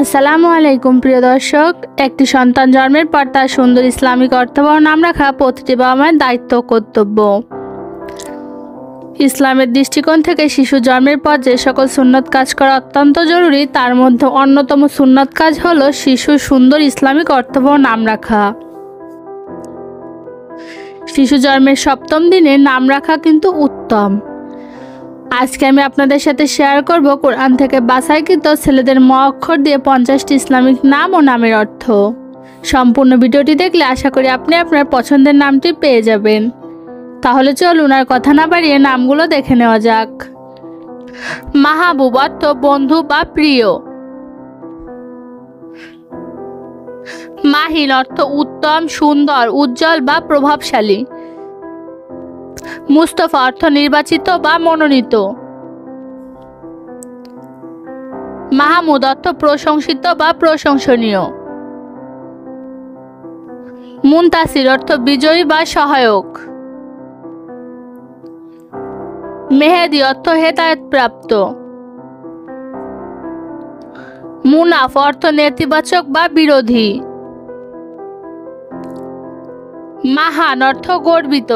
আসসালামু আলাইকুম প্রিয় দর্শক। একটি সন্তান জন্মের পর তার সুন্দর ইসলামিক অর্থবহ নাম রাখা প্রতিটি বাবা মায়ের দায়িত্ব ও কর্তব্য। ইসলামের দৃষ্টিকোণ থেকে শিশু জন্মের পর যে সকল সুন্নত কাজ করা অত্যন্ত জরুরি, তার মধ্যে অন্যতম সুন্নত কাজ হলো শিশুর সুন্দর ইসলামিক অর্থবহ নাম রাখা। শিশু জন্মের 7ম দিনে নাম রাখা কিন্তু উত্তম। আজকে আমি আপনাদের সাথে শেয়ার করব কোরআন থেকে বাছাইকৃত ছেলেদের ম অক্ষর দিয়ে 50টি ইসলামিক নাম ও নামের অর্থ। সম্পূর্ণ ভিডিওটি দেখলে আশা করি আপনি আপনার পছন্দের নামটি পেয়ে যাবেন। তাহলে চলুন আর কথা না বাড়িয়ে নামগুলো দেখে নেওয়া যাক। মাহবুব অর্থ বন্ধু বা প্রিয়। মাহিন অর্থ উত্তম, সুন্দর, উজ্জ্বল বা প্রভাবশালী। মুস্তফা অর্থ নির্বাচিত বা মনোনীত। মাহমুদ অর্থ প্রশংসিত বা প্রশংসনীয়। মুনতাসির অর্থ বিজয়ী বা সহায়ক। মেহেদি অর্থ হেদায়েতপ্রাপ্ত। মুনাফ অর্থ নেতিবাচক বা বিরোধী। মাহান অর্থ গর্বিত।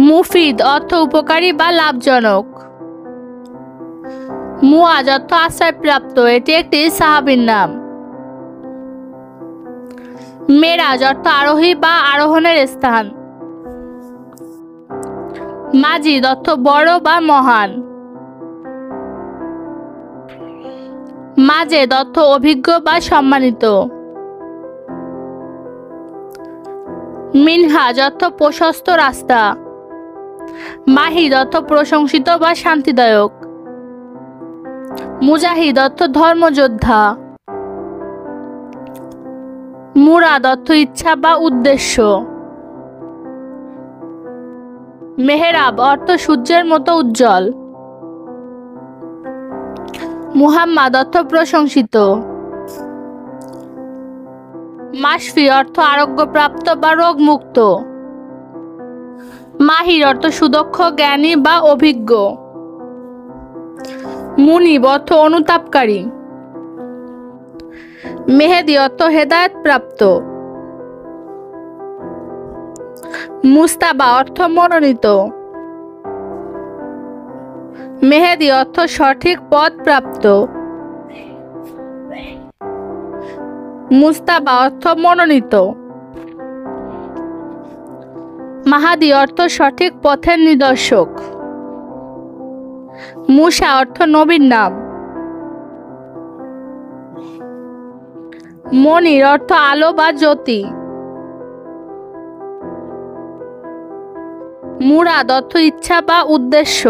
মুফিদ অর্থ উপকারী বা লাভজনক। মুয়াজ অর্থ আশ্রয়প্রাপ্ত, এটি একটি সাহাবীর নাম। মেরাজ অর্থ আরোহী বা আরোহণের স্থান। মাজিদ অর্থ বড় বা মহান। মাজেদ অর্থ অভিজ্ঞ বা সম্মানিত। মিনহাজ অর্থ প্রশস্ত রাস্তা। মাহিদ অর্থ প্রশংসিত বা শান্তিদায়ক। মুজাহিদ অর্থ ধর্মযোদ্ধা। মুরাদ অর্থ ইচ্ছা বা উদ্দেশ্য। মেহরাব অর্থ সূর্যের মতো উজ্জ্বল। মুহাম্মদ অর্থ প্রশংসিত। মাশফি অর্থ আরোগ্যপ্রাপ্ত বা রোগমুক্ত। মাহির অর্থ সুদক্ষ, জ্ঞানী বা অভিজ্ঞ। মুনিব অর্থ অনুতাপকারী। মেহেদি অর্থ হেদায়েতপ্রাপ্ত। মুস্তাবা অর্থ মনোনীত। মেহেদি অর্থ সঠিক পথ প্রাপ্ত। মুস্তাবা অর্থ মনোনীত। মাহাদি অর্থ সঠিক পথের নিদর্শক। মুসা অর্থ নবীর নাম। মনির অর্থ আলো বা জ্যোতি। মুরাদ অর্থ ইচ্ছা বা উদ্দেশ্য।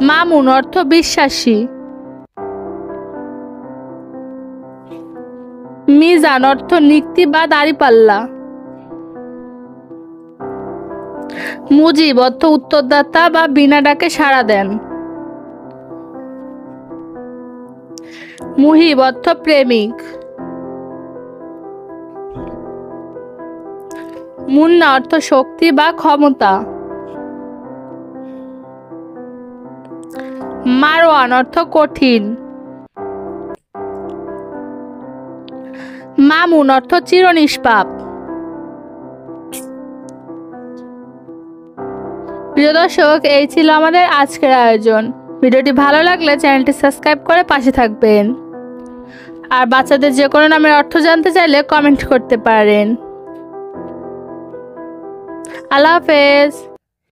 মামুন অর্থ বিশ্বাসী। মিজান অর্থ নিক্তি বা দাঁড়িপাল্লা। মুজিব অর্থ উত্তরদাতা বা বিনা ডাকে সাড়া দেন। মুহিব অর্থ প্রেমিক। মুন্না অর্থ শক্তি বা ক্ষমতা। মারওয়ান অর্থ কঠিন। মামুন অর্থ চিরনিষ্পাপ। প্রিয় দর্শক, এই ছিল আমাদের আজকের আয়োজন। ভিডিওটি ভালো লাগলে চ্যানেলটি সাবস্ক্রাইব করে পাশে থাকবেন। আর বাচ্চাদের যে কোনো নামের অর্থ জানতে চাইলে কমেন্ট করতে পারেন। আল্লাহ হাফেজ।